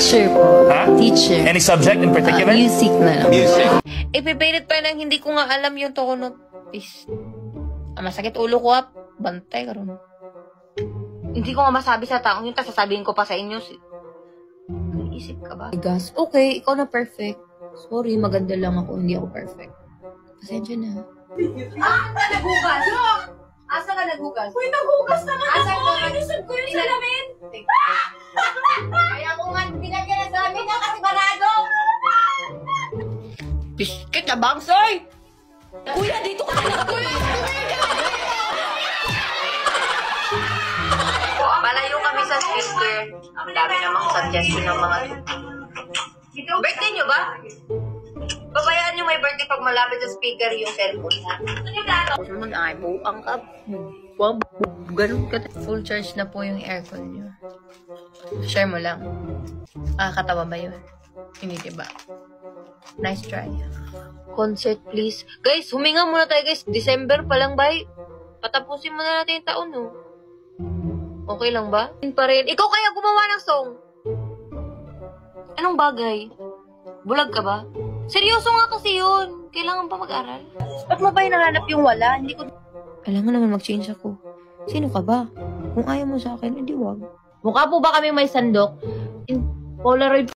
Teacher po. Ha? Teacher. Any subject in particular? Music na lang. Music. Ipipilit pa nang hindi ko nga alam yung tono. Is, masakit ulo ko bantay karon. Hindi ko nga masabi sa taong yun, tapos sasabihin ko pa sa inyo. Isip ka ba? Gas. Okay, ikaw na perfect. Sorry, maganda lang ako. Hindi ako perfect. Pasensya na. Asa ka naghugas? Asa ka naghugas? Uy, naghugas naman ako! Ilusog ko yung salamin! Kaya ko nga binagyan ng salamin na kasi barado! Biskit na bangsoy! Kuya, dito ka na! Kuya! Palayo kami sa speaker. Ang dami namang suggestion ng mga birthday nyo ba? Babayaan nyo may birthday pag malapit sa speaker yung cellphone. Ano mo na ay buang ka. Ganun ka. Full charge na po yung aircon nyo. Share mo lang. Katawa ba yun? Hindi diba? Nice try. Concert please. Guys, huminga muna tayo guys. December pa lang ba? Patapusin muna natin yung taon no. Okay lang ba? Pa rin. Ikaw kaya gumawa ng song? Anong bagay? Bulag ka ba? Seryoso nga kasi yun. Kailangan pa mag-aral. Ba't mo ba hinahanap yung wala? Hindi ko... Alam mo naman mag-change ako. Sino ka ba? Kung ayaw mo sa akin, edi wag. Mukha po ba kami may sandok? Polaroid